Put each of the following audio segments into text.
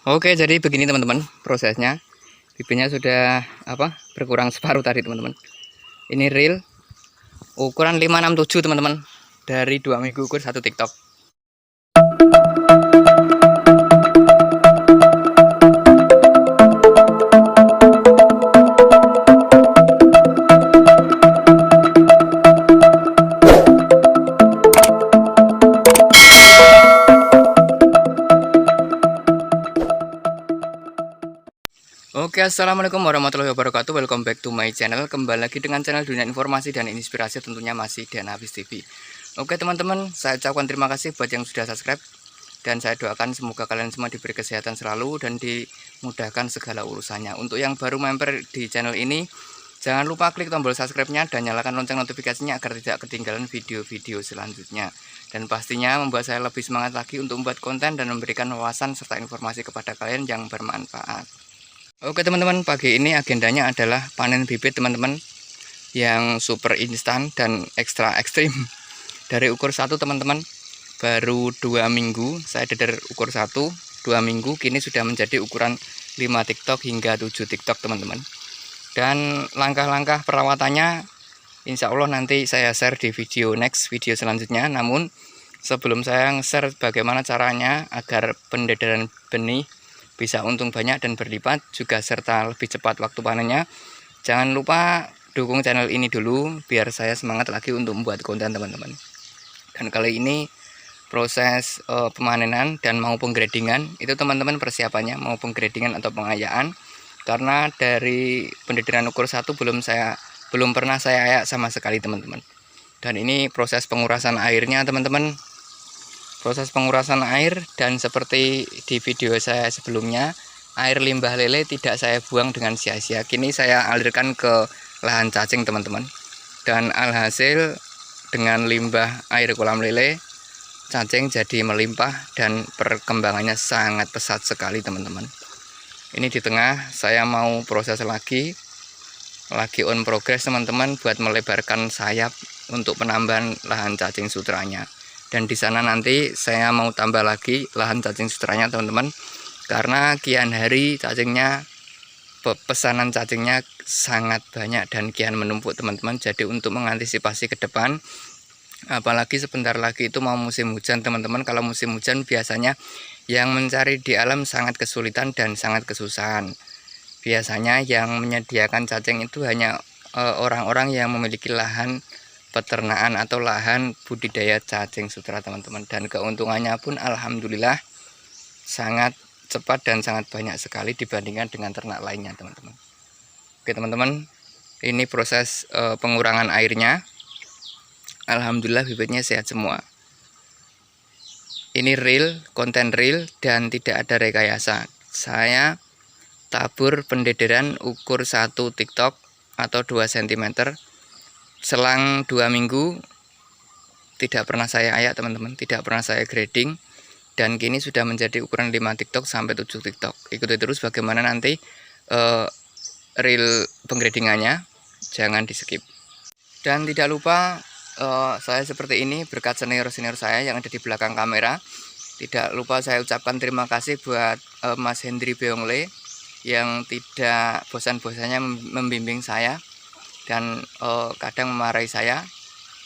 Oke, jadi begini teman-teman prosesnya. Bibitnya sudah berkurang separuh tadi teman-teman. Ini real ukuran 567 teman-teman. Dari 2 minggu ukur satu TikTok. Oke, assalamualaikum warahmatullahi wabarakatuh. Welcome back to my channel. Kembali lagi dengan channel dunia informasi dan inspirasi, tentunya masih Danafis TV. Oke teman-teman, saya ucapkan terima kasih buat yang sudah subscribe. Dan saya doakan semoga kalian semua diberi kesehatan selalu dan dimudahkan segala urusannya. Untuk yang baru member di channel ini, jangan lupa klik tombol subscribe-nya dan nyalakan lonceng notifikasinya agar tidak ketinggalan video-video selanjutnya. Dan pastinya membuat saya lebih semangat lagi untuk membuat konten dan memberikan wawasan serta informasi kepada kalian yang bermanfaat. Oke teman-teman, pagi ini agendanya adalah panen bibit teman-teman, yang super instan dan ekstra ekstrim. Dari ukur 1 teman-teman, baru 2 minggu saya deder ukur 1, 2 minggu kini sudah menjadi ukuran 5 TikTok hingga 7 TikTok teman-teman. Dan langkah-langkah perawatannya insya Allah nanti saya share di video video selanjutnya. Namun sebelum saya share bagaimana caranya agar pendederan benih bisa untung banyak dan berlipat, juga serta lebih cepat waktu panennya, jangan lupa dukung channel ini dulu biar saya semangat lagi untuk membuat konten teman-teman. Dan kali ini proses pemanenan dan mau penggradingan itu teman-teman, persiapannya mau penggradingan atau pengayaan, karena dari pendederan ukur 1 belum pernah saya ayak sama sekali teman-teman. Dan ini proses pengurasan airnya teman-teman, proses pengurasan air, dan seperti di video saya sebelumnya, air limbah lele tidak saya buang dengan sia-sia. Kini saya alirkan ke lahan cacing teman-teman. Dan alhasil dengan limbah air kolam lele, cacing jadi melimpah dan perkembangannya sangat pesat sekali teman-teman. Ini di tengah saya mau proses lagi on progress teman-teman, buat melebarkan sayap untuk penambahan lahan cacing sutranya. Dan di sana nanti saya mau tambah lagi lahan cacing sutranya teman-teman, karena kian hari cacingnya, pesanan cacingnya sangat banyak dan kian menumpuk teman-teman. Jadi untuk mengantisipasi ke depan, apalagi sebentar lagi itu mau musim hujan teman-teman. Kalau musim hujan biasanya yang mencari di alam sangat kesulitan dan sangat kesusahan. Biasanya yang menyediakan cacing itu hanya orang-orang yang memiliki lahan peternakan atau lahan budidaya cacing sutra teman-teman. Dan keuntungannya pun alhamdulillah sangat cepat dan sangat banyak sekali dibandingkan dengan ternak lainnya teman-teman. Oke teman-teman, ini proses pengurangan airnya. Alhamdulillah bibitnya sehat semua. Ini real, konten real dan tidak ada rekayasa. Saya tabur pendederan ukur 1 TikTok atau 2 cm selang 2 minggu. Tidak pernah saya ayak teman-teman, tidak pernah saya grading, dan kini sudah menjadi ukuran 5 TikTok sampai 7 TikTok. Ikuti terus bagaimana nanti real penggradingannya, jangan di skip. Dan tidak lupa saya seperti ini berkat senior-senior saya yang ada di belakang kamera. Tidak lupa saya ucapkan terima kasih buat Mas Hendri Beongle yang tidak bosan-bosannya membimbing saya dan kadang memarahi saya,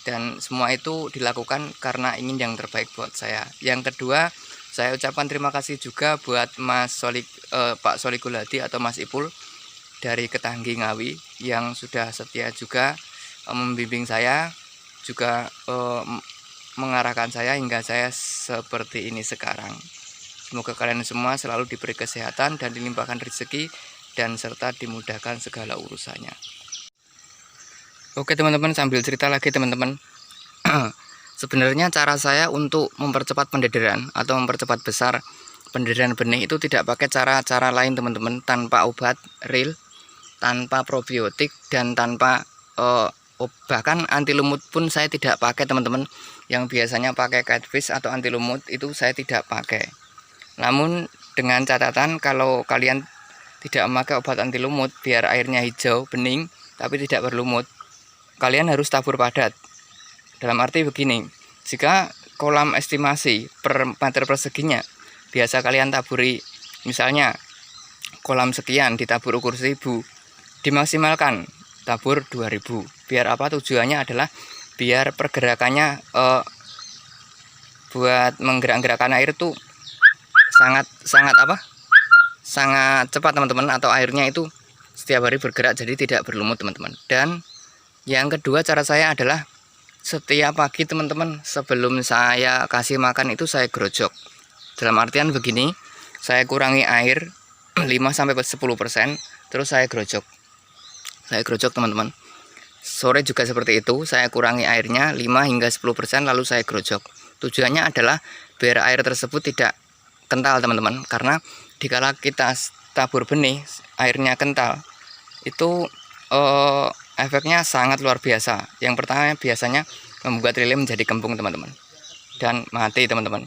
dan semua itu dilakukan karena ingin yang terbaik buat saya. Yang kedua, saya ucapkan terima kasih juga buat Pak Solikul Hadi atau Mas Ipul dari Ketanggi Ngawi yang sudah setia juga membimbing saya, juga mengarahkan saya hingga saya seperti ini sekarang. Semoga kalian semua selalu diberi kesehatan dan dilimpahkan rezeki dan serta dimudahkan segala urusannya. Oke teman-teman, sambil cerita lagi teman-teman. Sebenarnya cara saya untuk mempercepat pendederan atau mempercepat besar pendederan benih itu tidak pakai cara-cara lain teman-teman, tanpa obat real, tanpa probiotik, dan tanpa bahkan anti lumut pun saya tidak pakai teman-teman. Yang biasanya pakai catfish atau anti lumut itu saya tidak pakai. Namun dengan catatan, kalau kalian tidak memakai obat anti lumut biar airnya hijau bening tapi tidak berlumut, kalian harus tabur padat. Dalam arti begini, jika kolam estimasi per meter perseginya biasa kalian taburi Misalnya kolam sekian ditabur ukur 1000, dimaksimalkan tabur 2000. Biar apa? Tujuannya adalah biar pergerakannya buat menggerak-gerakkan air tuh sangat cepat teman-teman, atau airnya itu setiap hari bergerak jadi tidak berlumut teman-teman. Dan yang kedua cara saya adalah setiap pagi teman-teman sebelum saya kasih makan itu saya grojok. Dalam artian begini, saya kurangi air 5-10%, terus saya grojok teman-teman. Sore juga seperti itu, saya kurangi airnya 5-10%, lalu saya grojok. Tujuannya adalah biar air tersebut tidak kental teman-teman, karena dikala kita tabur benih airnya kental itu efeknya sangat luar biasa. Yang pertama biasanya membuat lele menjadi kembung teman-teman dan mati teman-teman.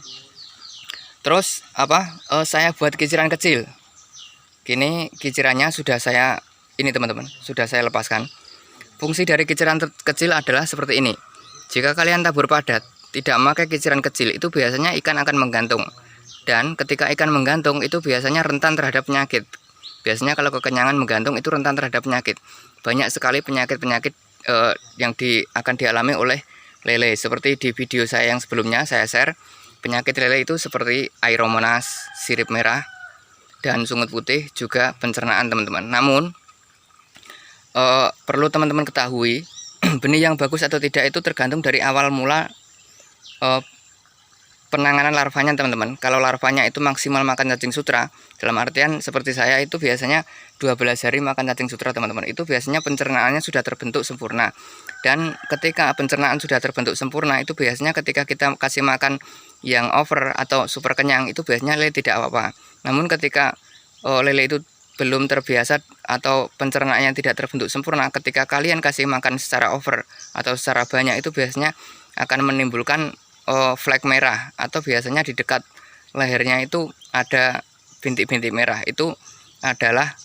Terus saya buat kiciran kecil. Kini kicirannya sudah saya lepaskan. Fungsi dari kiciran kecil adalah seperti ini. Jika kalian tabur padat, tidak memakai kiciran kecil, itu biasanya ikan akan menggantung. Dan ketika ikan menggantung, itu biasanya rentan terhadap penyakit. Biasanya kalau kekenyangan menggantung, itu rentan terhadap penyakit. Banyak sekali penyakit-penyakit yang akan dialami oleh lele. Seperti di video saya yang sebelumnya, saya share. Penyakit lele itu seperti Airomonas, sirip merah, dan sungut putih, juga pencernaan teman-teman. Namun perlu teman-teman ketahui, benih yang bagus atau tidak itu tergantung dari awal mula penanganan larvanya teman-teman. Kalau larvanya itu maksimal makan cacing sutra, dalam artian seperti saya itu biasanya 12 hari makan cacing sutra teman-teman, itu biasanya pencernaannya sudah terbentuk sempurna. Dan ketika pencernaan sudah terbentuk sempurna, itu biasanya ketika kita kasih makan yang over atau super kenyang, itu biasanya lele tidak apa-apa. Namun ketika lele itu belum terbiasa atau pencernaannya tidak terbentuk sempurna, ketika kalian kasih makan secara over atau secara banyak, itu biasanya akan menimbulkan flek merah, atau biasanya di dekat lehernya itu ada bintik-bintik merah. Itu adalah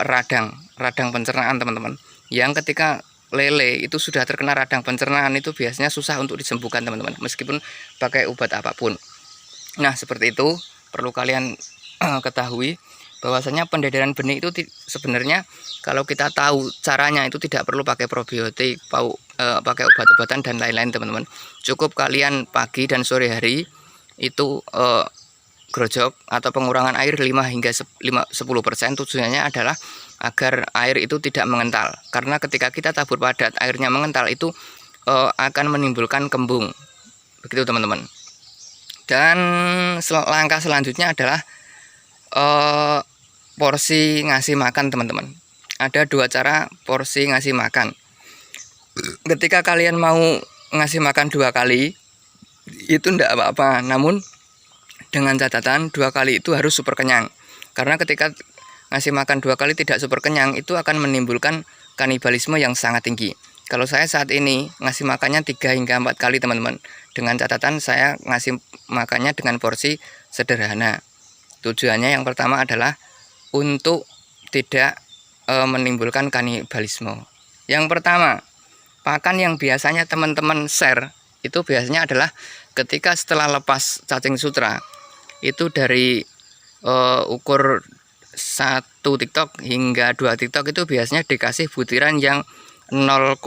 radang pencernaan teman-teman, yang ketika lele itu sudah terkena radang pencernaan itu biasanya susah untuk disembuhkan teman-teman, meskipun pakai obat apapun. Nah seperti itu perlu kalian ketahui, bahwasanya pendedaran benih itu sebenarnya kalau kita tahu caranya itu tidak perlu pakai probiotik, pakai obat-obatan dan lain-lain teman-teman. Cukup kalian pagi dan sore hari itu grojok atau pengurangan air 5-10%. Tujuannya adalah agar air itu tidak mengental, karena ketika kita tabur padat airnya mengental itu akan menimbulkan kembung, begitu teman-teman. Dan langkah selanjutnya adalah porsi ngasih makan teman-teman. Ada 2 cara porsi ngasih makan. Ketika kalian mau ngasih makan 2 kali itu enggak apa-apa, namun dengan catatan 2 kali itu harus super kenyang. Karena ketika ngasih makan 2 kali tidak super kenyang, itu akan menimbulkan kanibalisme yang sangat tinggi. Kalau saya saat ini ngasih makannya 3 hingga 4 kali teman-teman, dengan catatan saya ngasih makannya dengan porsi sederhana. Tujuannya yang pertama adalah untuk tidak menimbulkan kanibalisme. Yang pertama, pakan yang biasanya teman-teman share itu biasanya adalah ketika setelah lepas cacing sutra, itu dari ukur 1 TikTok hingga 2 TikTok itu biasanya dikasih butiran yang 0,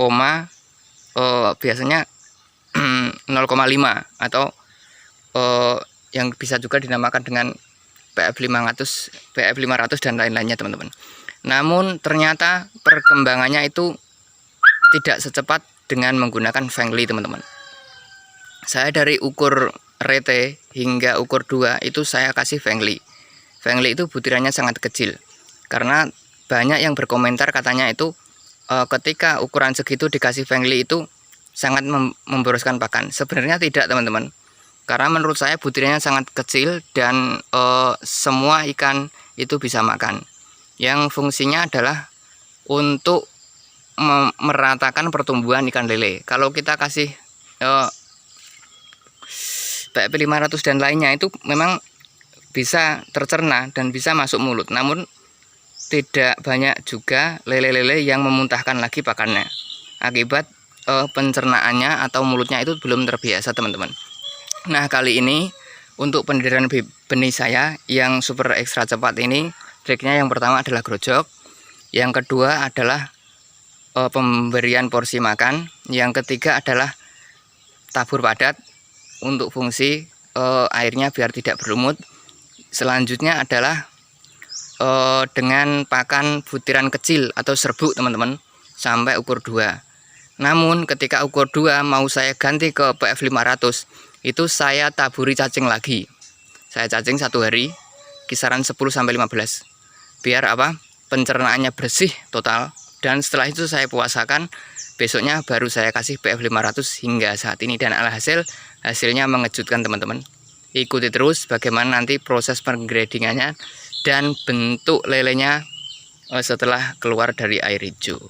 biasanya 0,5 atau yang bisa juga dinamakan dengan PF 500 dan lain-lainnya teman-teman. Namun ternyata perkembangannya itu tidak secepat dengan menggunakan Fengli teman-teman. Saya dari ukur rete hingga ukur 2 itu saya kasih Fengli. Fengli itu butirannya sangat kecil, karena banyak yang berkomentar katanya itu ketika ukuran segitu dikasih Fengli itu sangat memboroskan pakan. Sebenarnya tidak teman-teman, karena menurut saya butirannya sangat kecil dan semua ikan itu bisa makan. Yang fungsinya adalah untuk meratakan pertumbuhan ikan lele. Kalau kita kasih PF 500 dan lainnya itu memang bisa tercerna dan bisa masuk mulut, namun tidak banyak juga lele-lele yang memuntahkan lagi pakannya akibat pencernaannya atau mulutnya itu belum terbiasa teman-teman. Nah kali ini Untuk pendirian benih saya yang super ekstra cepat ini, triknya yang pertama adalah grojok, yang kedua adalah pemberian porsi makan, yang ketiga adalah tabur padat untuk fungsi airnya biar tidak berlumut. Selanjutnya adalah dengan pakan butiran kecil atau serbuk teman-teman, sampai ukur 2. Namun ketika ukur 2 mau saya ganti ke PF 500, itu saya taburi cacing lagi. Saya cacing 1 hari kisaran 10-15, biar apa, pencernaannya bersih total. Dan setelah itu saya puasakan, besoknya baru saya kasih PF 500 hingga saat ini. Dan hasilnya mengejutkan teman-teman. Ikuti terus bagaimana nanti proses penggradingannya dan bentuk lelenya setelah keluar dari air hijau.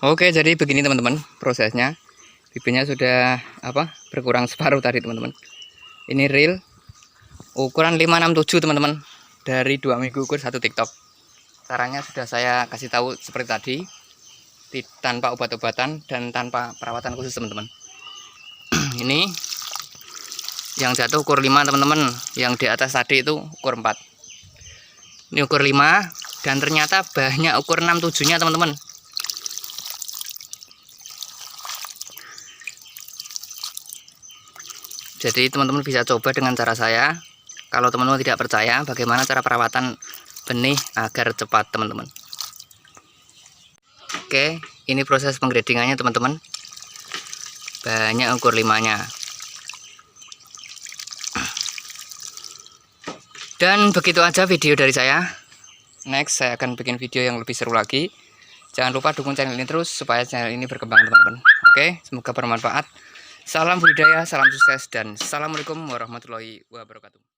Oke, jadi begini teman-teman prosesnya. Bibitnya sudah berkurang separuh tadi teman-teman. Ini real ukuran 567 teman-teman, dari 2 minggu ukur 1 TikTok. Caranya sudah saya kasih tahu seperti tadi, tanpa obat-obatan dan tanpa perawatan khusus teman-teman. Ini yang jatuh ukur 5 teman-teman, yang di atas tadi itu ukur 4. Ini ukur 5 dan ternyata banyak ukur 67 nya teman-teman. Jadi teman-teman bisa coba dengan cara saya. Kalau teman-teman tidak percaya bagaimana cara perawatan benih agar cepat teman-teman. Oke, ini proses penggradingannya teman-teman. Banyak ukur 5 nya. Dan begitu aja video dari saya. Next saya akan bikin video yang lebih seru lagi. Jangan lupa dukung channel ini terus supaya channel ini berkembang teman-teman. Oke, semoga bermanfaat. Salam budidaya, salam sukses, dan assalamualaikum warahmatullahi wabarakatuh.